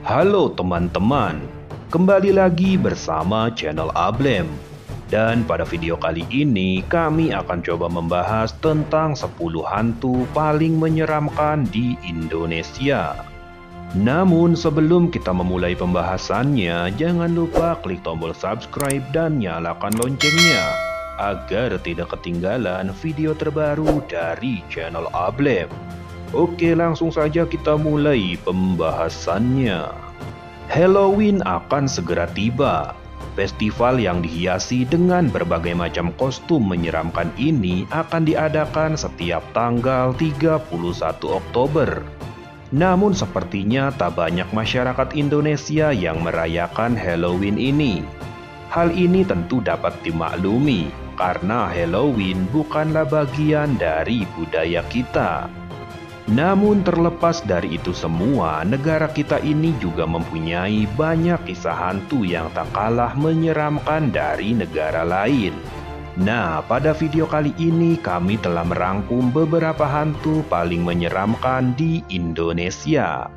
Halo teman-teman, kembali lagi bersama channel Ablem. Dan pada video kali ini kami akan coba membahas tentang 10 hantu paling menyeramkan di Indonesia. Namun sebelum kita memulai pembahasannya, jangan lupa klik tombol subscribe dan nyalakan loncengnya agar tidak ketinggalan video terbaru dari channel Ablem. Oke, langsung saja kita mulai pembahasannya. Halloween akan segera tiba. Festival yang dihiasi dengan berbagai macam kostum menyeramkan ini akan diadakan setiap tanggal 31 Oktober. Namun sepertinya tak banyak masyarakat Indonesia yang merayakan Halloween ini. Hal ini tentu dapat dimaklumi karena Halloween bukanlah bagian dari budaya kita. Namun terlepas dari itu semua, negara kita ini juga mempunyai banyak kisah hantu yang tak kalah menyeramkan dari negara lain. Nah, pada video kali ini kami telah merangkum beberapa hantu paling menyeramkan di Indonesia.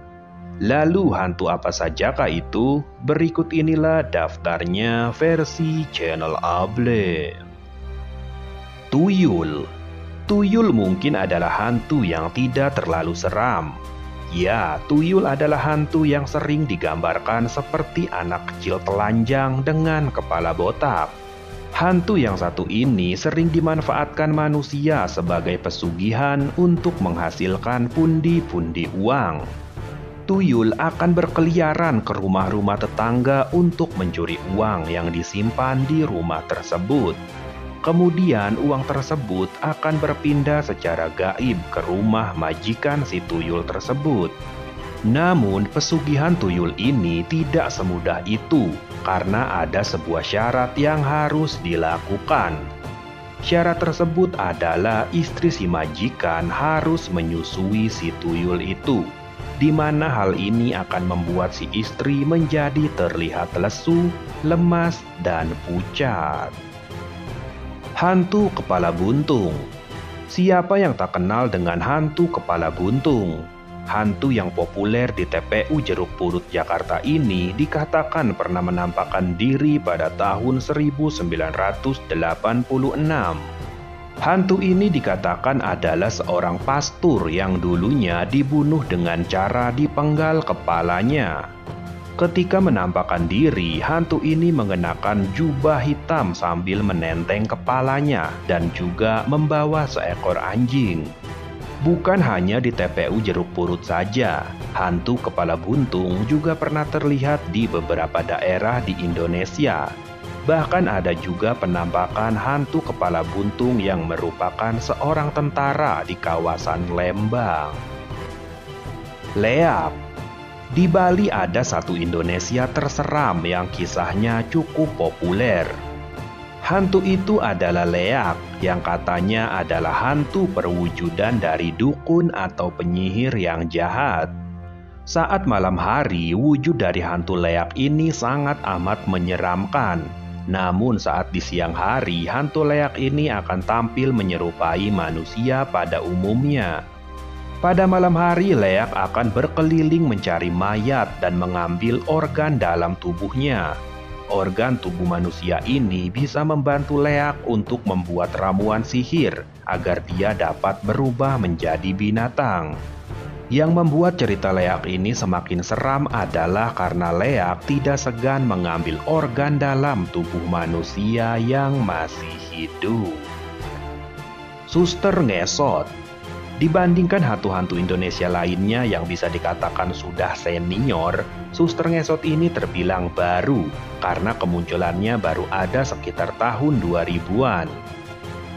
Lalu hantu apa sajakah itu? Berikut inilah daftarnya versi channel Ablem. Tuyul. Tuyul mungkin adalah hantu yang tidak terlalu seram. Ya, tuyul adalah hantu yang sering digambarkan seperti anak kecil telanjang dengan kepala botak. Hantu yang satu ini sering dimanfaatkan manusia sebagai pesugihan untuk menghasilkan pundi-pundi uang. Tuyul akan berkeliaran ke rumah-rumah tetangga untuk mencuri uang yang disimpan di rumah tersebut. Kemudian uang tersebut akan berpindah secara gaib ke rumah majikan si tuyul tersebut. Namun pesugihan tuyul ini tidak semudah itu karena ada sebuah syarat yang harus dilakukan. Syarat tersebut adalah istri si majikan harus menyusui si tuyul itu, di mana hal ini akan membuat si istri menjadi terlihat lesu, lemas, dan pucat. Hantu kepala buntung. Siapa yang tak kenal dengan hantu kepala buntung? Hantu yang populer di TPU Jeruk Purut Jakarta ini dikatakan pernah menampakkan diri pada tahun 1986. Hantu ini dikatakan adalah seorang pastur yang dulunya dibunuh dengan cara dipenggal kepalanya. Ketika menampakkan diri, hantu ini mengenakan jubah hitam sambil menenteng kepalanya dan juga membawa seekor anjing. Bukan hanya di TPU Jeruk Purut saja, hantu kepala buntung juga pernah terlihat di beberapa daerah di Indonesia. Bahkan ada juga penampakan hantu kepala buntung yang merupakan seorang tentara di kawasan Lembang. Leak. Di Bali ada satu Indonesia terseram yang kisahnya cukup populer. Hantu itu adalah leak, yang katanya adalah hantu perwujudan dari dukun atau penyihir yang jahat. Saat malam hari, wujud dari hantu leak ini sangat amat menyeramkan. Namun saat di siang hari, hantu leak ini akan tampil menyerupai manusia pada umumnya. Pada malam hari, leak akan berkeliling mencari mayat dan mengambil organ dalam tubuhnya. Organ tubuh manusia ini bisa membantu leak untuk membuat ramuan sihir agar dia dapat berubah menjadi binatang. Yang membuat cerita leak ini semakin seram adalah karena leak tidak segan mengambil organ dalam tubuh manusia yang masih hidup. Suster ngesot. Dibandingkan hantu-hantu Indonesia lainnya yang bisa dikatakan sudah senior, suster ngesot ini terbilang baru karena kemunculannya baru ada sekitar tahun 2000-an.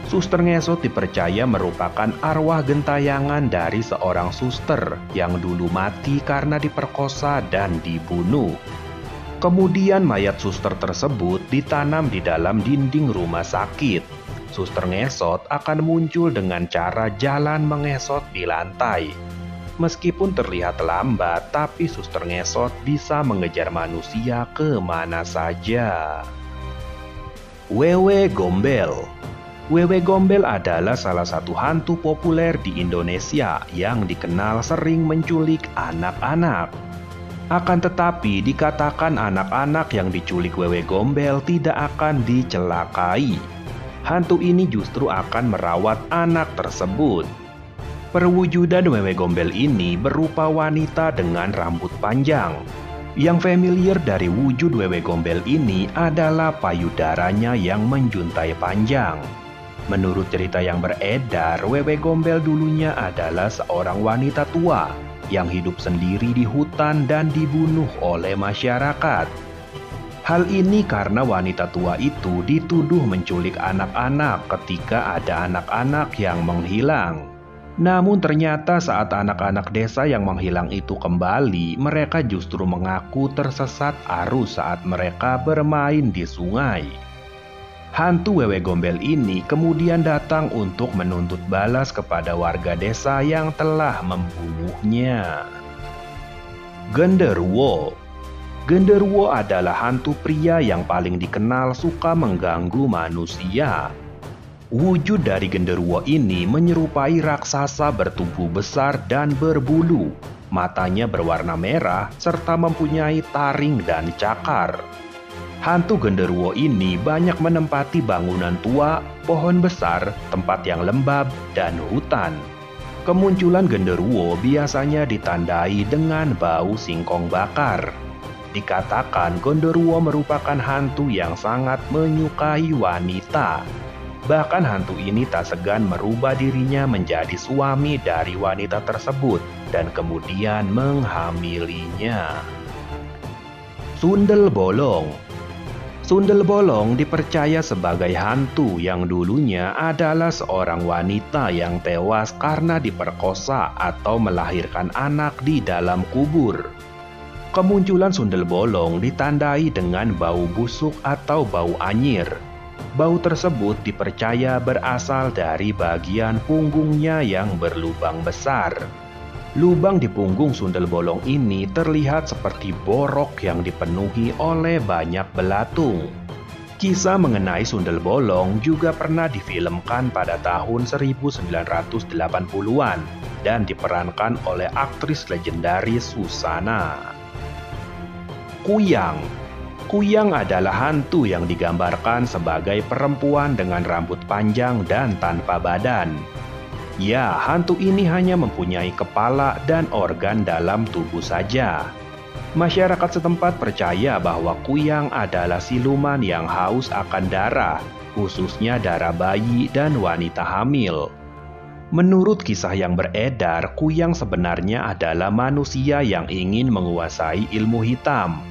Suster ngesot dipercaya merupakan arwah gentayangan dari seorang suster yang dulu mati karena diperkosa dan dibunuh. Kemudian mayat suster tersebut ditanam di dalam dinding rumah sakit. Suster ngesot akan muncul dengan cara jalan mengesot di lantai. Meskipun terlihat lambat, tapi suster ngesot bisa mengejar manusia kemana saja. Wewe Gombel. Wewe Gombel adalah salah satu hantu populer di Indonesia yang dikenal sering menculik anak-anak. Akan tetapi dikatakan anak-anak yang diculik Wewe Gombel tidak akan dicelakai. Hantu ini justru akan merawat anak tersebut. Perwujudan Wewe Gombel ini berupa wanita dengan rambut panjang. Yang familiar dari wujud Wewe Gombel ini adalah payudaranya yang menjuntai panjang. Menurut cerita yang beredar, Wewe Gombel dulunya adalah seorang wanita tua yang hidup sendiri di hutan dan dibunuh oleh masyarakat. Hal ini karena wanita tua itu dituduh menculik anak-anak ketika ada anak-anak yang menghilang. Namun ternyata saat anak-anak desa yang menghilang itu kembali, mereka justru mengaku tersesat arus saat mereka bermain di sungai. Hantu Wewe Gombel ini kemudian datang untuk menuntut balas kepada warga desa yang telah membunuhnya. Genderuwo. Genderuwo adalah hantu pria yang paling dikenal suka mengganggu manusia. Wujud dari genderuwo ini menyerupai raksasa bertubuh besar dan berbulu. Matanya berwarna merah serta mempunyai taring dan cakar. Hantu genderuwo ini banyak menempati bangunan tua, pohon besar, tempat yang lembab, dan hutan. Kemunculan genderuwo biasanya ditandai dengan bau singkong bakar. Dikatakan genderuwo merupakan hantu yang sangat menyukai wanita. Bahkan hantu ini tak segan merubah dirinya menjadi suami dari wanita tersebut dan kemudian menghamilinya. Sundel bolong. Sundel bolong dipercaya sebagai hantu yang dulunya adalah seorang wanita yang tewas karena diperkosa atau melahirkan anak di dalam kubur. Kemunculan sundel bolong ditandai dengan bau busuk atau bau anyir. Bau tersebut dipercaya berasal dari bagian punggungnya yang berlubang besar. Lubang di punggung sundel bolong ini terlihat seperti borok yang dipenuhi oleh banyak belatung. Kisah mengenai sundel bolong juga pernah difilmkan pada tahun 1980-an dan diperankan oleh aktris legendaris Susana. Kuyang. Kuyang adalah hantu yang digambarkan sebagai perempuan dengan rambut panjang dan tanpa badan. Ya, hantu ini hanya mempunyai kepala dan organ dalam tubuh saja. Masyarakat setempat percaya bahwa kuyang adalah siluman yang haus akan darah, khususnya darah bayi dan wanita hamil. Menurut kisah yang beredar, kuyang sebenarnya adalah manusia yang ingin menguasai ilmu hitam.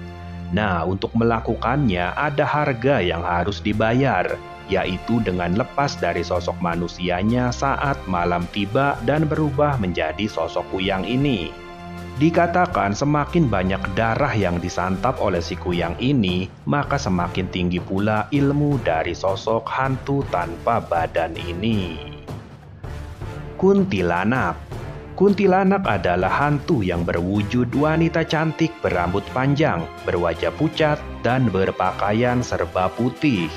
Nah, untuk melakukannya ada harga yang harus dibayar, yaitu dengan lepas dari sosok manusianya saat malam tiba dan berubah menjadi sosok kuyang ini. Dikatakan semakin banyak darah yang disantap oleh si kuyang ini, maka semakin tinggi pula ilmu dari sosok hantu tanpa badan ini. Kuntilanak. Kuntilanak adalah hantu yang berwujud wanita cantik berambut panjang, berwajah pucat, dan berpakaian serba putih.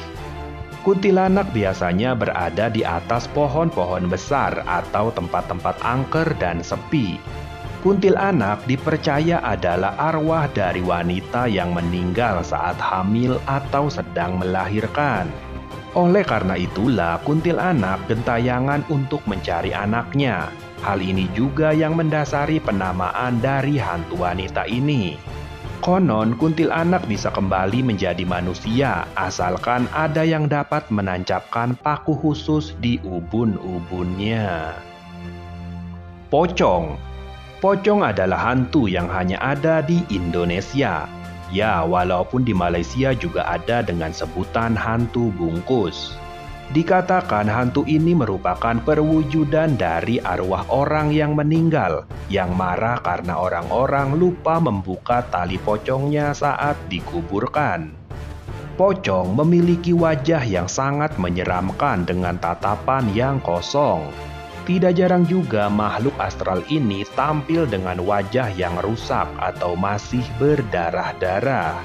Kuntilanak biasanya berada di atas pohon-pohon besar atau tempat-tempat angker dan sepi. Kuntilanak dipercaya adalah arwah dari wanita yang meninggal saat hamil atau sedang melahirkan. Oleh karena itulah kuntilanak gentayangan untuk mencari anaknya. Hal ini juga yang mendasari penamaan dari hantu wanita ini. Konon kuntilanak bisa kembali menjadi manusia asalkan ada yang dapat menancapkan paku khusus di ubun-ubunnya. Pocong. Pocong adalah hantu yang hanya ada di Indonesia. Ya, walaupun di Malaysia juga ada dengan sebutan hantu bungkus. Dikatakan hantu ini merupakan perwujudan dari arwah orang yang meninggal, yang marah karena orang-orang lupa membuka tali pocongnya saat dikuburkan. Pocong memiliki wajah yang sangat menyeramkan dengan tatapan yang kosong. Tidak jarang juga makhluk astral ini tampil dengan wajah yang rusak atau masih berdarah-darah.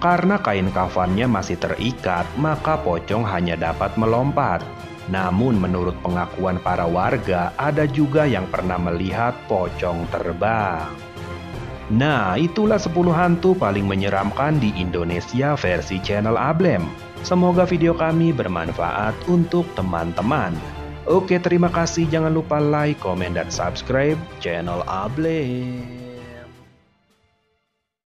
Karena kain kafannya masih terikat, maka pocong hanya dapat melompat. Namun menurut pengakuan para warga, ada juga yang pernah melihat pocong terbang. Nah, itulah 10 hantu paling menyeramkan di Indonesia versi channel Ablem. Semoga video kami bermanfaat untuk teman-teman. Oke, terima kasih. Jangan lupa like, komen, dan subscribe channel Ablem.